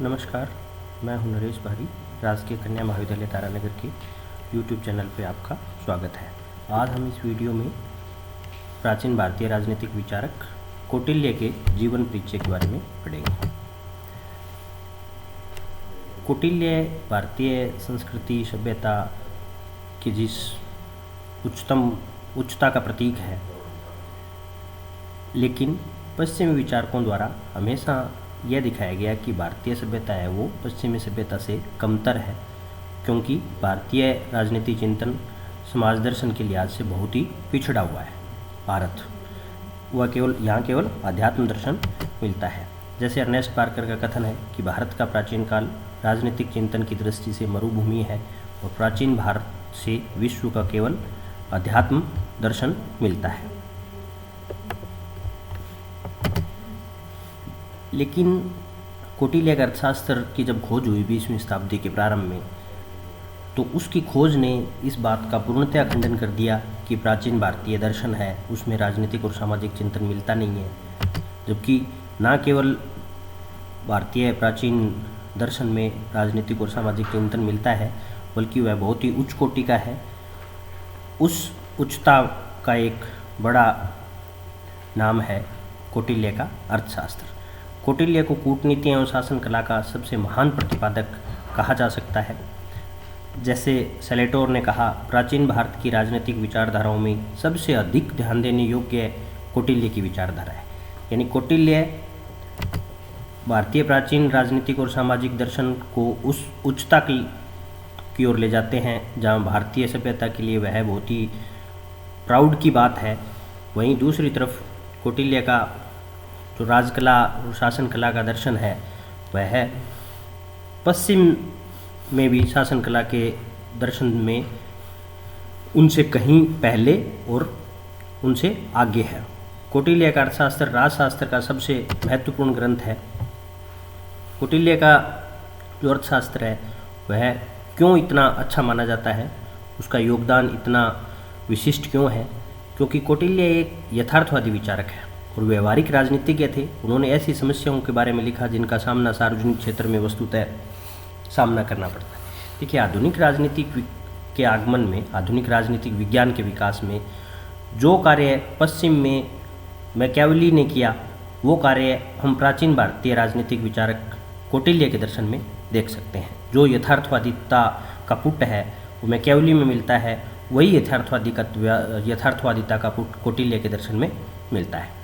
नमस्कार, मैं हूं नरेश भारी। राजकीय कन्या महाविद्यालय तारानगर के यूट्यूब चैनल पे आपका स्वागत है। आज हम इस वीडियो में प्राचीन भारतीय राजनीतिक विचारक कौटिल्य के जीवन परिचय के बारे में पढ़ेंगे। कौटिल्य भारतीय संस्कृति सभ्यता की जिस उच्चता का प्रतीक है, लेकिन पश्चिमी विचारकों द्वारा हमेशा यह दिखाया गया कि भारतीय सभ्यता है वो पश्चिमी सभ्यता से कमतर है, क्योंकि भारतीय राजनीति चिंतन समाज दर्शन के लिहाज से बहुत ही पिछड़ा हुआ है। भारत वह यहाँ केवल आध्यात्म दर्शन मिलता है। जैसे अर्नेस्ट पार्कर का कथन है कि भारत का प्राचीन काल राजनीतिक चिंतन की दृष्टि से मरुभूमि है और प्राचीन भारत से विश्व का केवल अध्यात्म दर्शन मिलता है। लेकिन कौटिल्य का अर्थशास्त्र की जब खोज हुई 20वीं शताब्दी के प्रारंभ में, तो उसकी खोज ने इस बात का पूर्णतया खंडन कर दिया कि प्राचीन भारतीय दर्शन है उसमें राजनीतिक और सामाजिक चिंतन मिलता नहीं है। जबकि न केवल भारतीय प्राचीन दर्शन में राजनीतिक और सामाजिक चिंतन मिलता है, बल्कि वह बहुत ही उच्च कोटि का है। उस उच्चता का एक बड़ा नाम है कौटिल्य का अर्थशास्त्र। कौटिल्य को कूटनीति एवं शासन कला का सबसे महान प्रतिपादक कहा जा सकता है। जैसे सेलेटोर ने कहा, प्राचीन भारत की राजनीतिक विचारधाराओं में सबसे अधिक ध्यान देने योग्य कौटिल्य की विचारधारा है। यानी कौटिल्य भारतीय प्राचीन राजनीतिक और सामाजिक दर्शन को उस उच्चता की ओर ले जाते हैं जहाँ भारतीय सभ्यता के लिए वह बहुत ही प्राउड की बात है। वहीं दूसरी तरफ कौटिल्य का जो राजकला और शासन कला का दर्शन है, वह है पश्चिम में भी शासन कला के दर्शन में उनसे कहीं पहले और उनसे आगे है। कौटिल्य का अर्थशास्त्र राजशास्त्र का सबसे महत्वपूर्ण ग्रंथ है। कौटिल्य का जो अर्थशास्त्र है वह क्यों इतना अच्छा माना जाता है, उसका योगदान इतना विशिष्ट क्यों है? क्योंकि कौटिल्य एक यथार्थवादी विचारक है और व्यवहारिक राजनीतिज्ञ थे। उन्होंने ऐसी समस्याओं के बारे में लिखा जिनका सामना सार्वजनिक क्षेत्र में वस्तुतः सामना करना पड़ता है। देखिए, आधुनिक राजनीतिक के आगमन में, आधुनिक राजनीतिक विज्ञान के विकास में जो कार्य पश्चिम में मैकियावेली ने किया, वो कार्य हम प्राचीन भारतीय राजनीतिक विचारक कौटिल्य के दर्शन में देख सकते हैं। जो यथार्थवादिता का पुट है वो मैकियावेली में मिलता है, वही यथार्थवादिता का पुट कौटिल्य के दर्शन में मिलता है।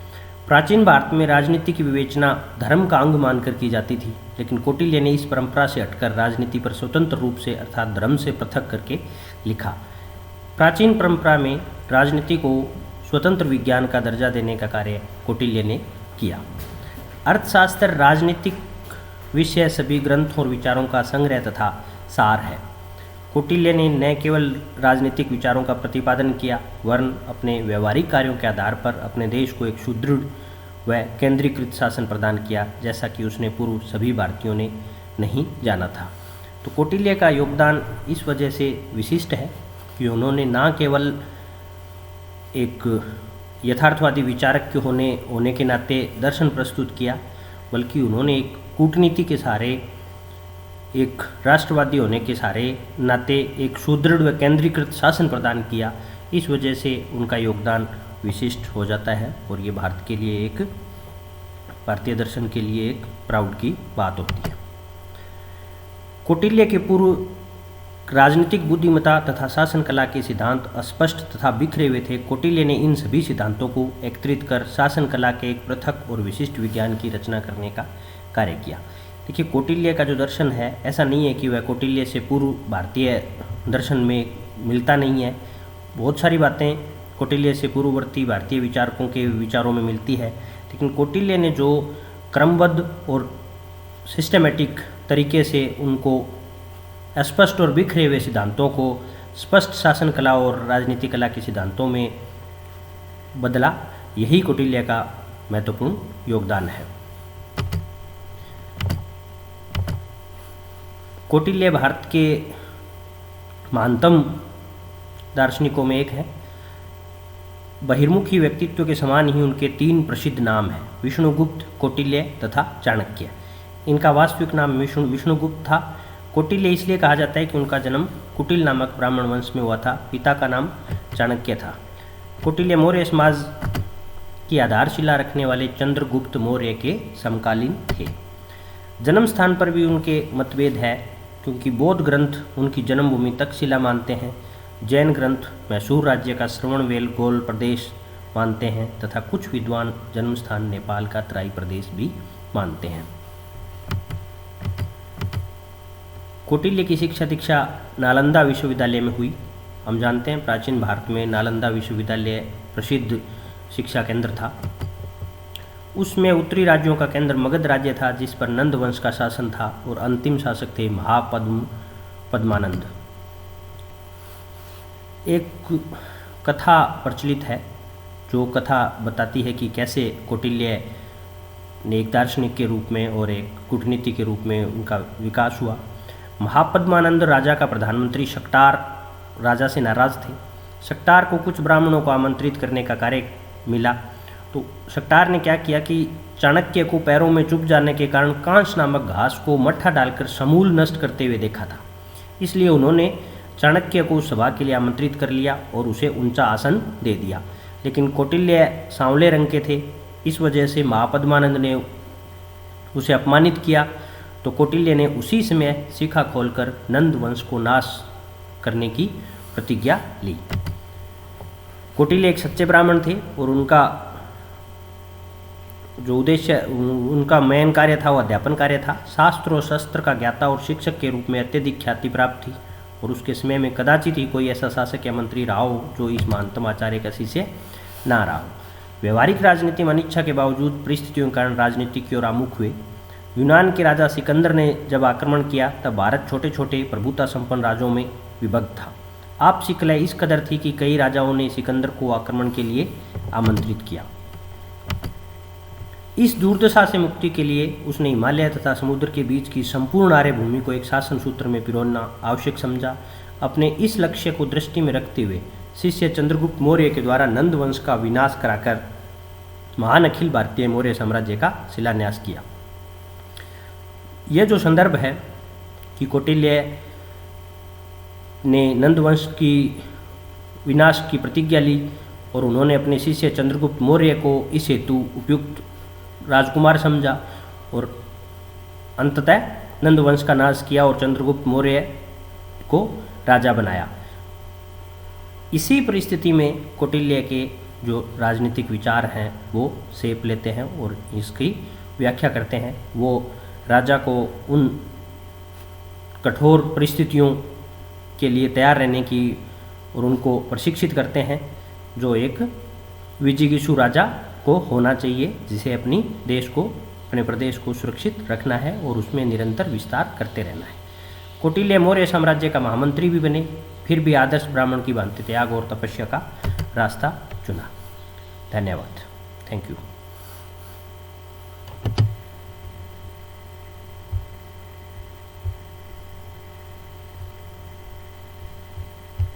प्राचीन भारत में राजनीति की विवेचना धर्म का अंग मानकर की जाती थी, लेकिन कौटिल्य ने इस परंपरा से हटकर राजनीति पर स्वतंत्र रूप से अर्थात धर्म से पृथक करके लिखा। प्राचीन परंपरा में राजनीति को स्वतंत्र विज्ञान का दर्जा देने का कार्य कौटिल्य ने किया। अर्थशास्त्र राजनीतिक विषय सभी ग्रंथों और विचारों का संग्रह तथा सार है। कौटिल्य ने न केवल राजनीतिक विचारों का प्रतिपादन किया, वरन अपने व्यवहारिक कार्यों के आधार पर अपने देश को एक सुदृढ़ व केंद्रीकृत शासन प्रदान किया, जैसा कि उसने पूर्व सभी भारतीयों ने नहीं जाना था। तो कौटिल्य का योगदान इस वजह से विशिष्ट है कि उन्होंने न केवल एक यथार्थवादी विचारक के होने के नाते दर्शन प्रस्तुत किया, बल्कि उन्होंने एक कूटनीति के सहारे, एक राष्ट्रवादी होने के सारे नाते एक सुदृढ़ व केंद्रीकृत शासन प्रदान किया। इस वजह से उनका योगदान विशिष्ट हो जाता है और ये भारत के लिए एक, भारतीय दर्शन के लिए एक प्राउड की बात होती है। कौटिल्य के पूर्व राजनीतिक बुद्धिमत्ता तथा शासन कला के सिद्धांत अस्पष्ट तथा बिखरे हुए थे। कौटिल्य ने इन सभी सिद्धांतों को एकत्रित कर शासन कला के एक पृथक और विशिष्ट विज्ञान की रचना करने का कार्य किया। देखिए, कौटिल्य का जो दर्शन है, ऐसा नहीं है कि वह कौटिल्य से पूर्व भारतीय दर्शन में मिलता नहीं है। बहुत सारी बातें कौटिल्य से पूर्ववर्ती भारतीय विचारकों के विचारों में मिलती है, लेकिन कौटिल्य ने जो क्रमबद्ध और सिस्टमेटिक तरीके से उनको अस्पष्ट और बिखरे हुए सिद्धांतों को स्पष्ट शासन कला और राजनीति कला के सिद्धांतों में बदला, यही कौटिल्य का महत्वपूर्ण योगदान है। कौटिल्य भारत के महानतम दार्शनिकों में एक है। बहिर्मुखी व्यक्तित्व के समान ही उनके तीन प्रसिद्ध नाम हैं, विष्णुगुप्त, कौटिल्य तथा चाणक्य। इनका वास्तविक नाम विष्णुगुप्त था। कौटिल्य इसलिए कहा जाता है कि उनका जन्म कुटिल नामक ब्राह्मण वंश में हुआ था। पिता का नाम चाणक्य था। कौटिल्य मौर्य समाज की आधारशिला रखने वाले चंद्रगुप्त मौर्य के समकालीन थे। जन्म स्थान पर भी उनके मतभेद है, क्योंकि बौद्ध ग्रंथ उनकी जन्मभूमि तक्षशिला मानते हैं, जैन ग्रंथ मैसूर राज्य का श्रवणबेलगोल प्रदेश मानते हैं तथा कुछ विद्वान जन्म स्थान नेपाल का तराई प्रदेश भी मानते हैं। कौटिल्य की शिक्षा दीक्षा नालंदा विश्वविद्यालय में हुई। हम जानते हैं प्राचीन भारत में नालंदा विश्वविद्यालय प्रसिद्ध शिक्षा केंद्र था। उसमें उत्तरी राज्यों का केंद्र मगध राज्य था, जिस पर नंद वंश का शासन था और अंतिम शासक थे पद्मानंद। एक कथा प्रचलित है जो कथा बताती है कि कैसे कौटिल्य ने एक दार्शनिक के रूप में और एक कूटनीति के रूप में उनका विकास हुआ। महापद्मानंद राजा का प्रधानमंत्री शक्टार राजा से नाराज थे। शक्टार को कुछ ब्राह्मणों को आमंत्रित करने का कार्य मिला, तो शक्टार ने क्या किया कि चाणक्य को पैरों में चुभ जाने के कारण कांस नामक घास को मट्ठा डालकर समूल नष्ट करते हुए देखा था। इसलिए उन्होंने चाणक्य को सभा के लिए आमंत्रित कर लिया और उसे ऊंचा आसन दे दिया। लेकिन कौटिल्य सांवले रंग के थे, इस वजह से महापद्मानंद ने उसे अपमानित किया। तो कौटिल्य ने उसी समय शिखा खोलकर नंद वंश को नाश करने की प्रतिज्ञा ली। कौटिल्य एक सच्चे ब्राह्मण थे और उनका जो उद्देश्य उनका मेन कार्य था वो अध्यापन कार्य था। शास्त्र और शस्त्र का ज्ञाता और शिक्षक के रूप में अत्यधिक ख्याति प्राप्त थी और उसके समय में कदाचित ही कोई ऐसा शासक या मंत्री रहा हो जो इस महानतम आचार्य का शिष्य ना रहा हो। व्यवहारिक राजनीति में अनिच्छा के बावजूद परिस्थितियों के कारण राजनीति की ओर आमुख हुए। यूनान के राजा सिकंदर ने जब आक्रमण किया तब भारत छोटे छोटे प्रभुता संपन्न राज्यों में विभक्त था। आपसी कलह इस कदर थी कि कई राजाओं ने सिकंदर को आक्रमण के लिए आमंत्रित किया। इस दुर्दशा से मुक्ति के लिए उसने हिमालय तथा समुद्र के बीच की संपूर्ण आर्य भूमि को एक शासन सूत्र में पिरोना आवश्यक समझा। अपने इस लक्ष्य को दृष्टि में रखते हुए शिष्य चंद्रगुप्त मौर्य के द्वारा नंद वंश का विनाश कराकर महान अखिल भारतीय मौर्य साम्राज्य का शिलान्यास किया। यह जो संदर्भ है कि कौटिल्य ने नंद वंश की विनाश की प्रतिज्ञा ली और उन्होंने अपने शिष्य चंद्रगुप्त मौर्य को इस हेतु उपयुक्त राजकुमार समझा और अंततः नंद वंश का नाश किया और चंद्रगुप्त मौर्य को राजा बनाया। इसी परिस्थिति में कौटिल्य के जो राजनीतिक विचार हैं वो शेप लेते हैं और इसकी व्याख्या करते हैं। वो राजा को उन कठोर परिस्थितियों के लिए तैयार रहने की और उनको प्रशिक्षित करते हैं जो एक विजिगीषु राजा को होना चाहिए, जिसे अपने प्रदेश को सुरक्षित रखना है और उसमें निरंतर विस्तार करते रहना है। कौटिल्य मौर्य साम्राज्य का महामंत्री भी बने, फिर भी आदर्श ब्राह्मण की भांति त्याग और तपस्या का रास्ता चुना। धन्यवाद। Thank you.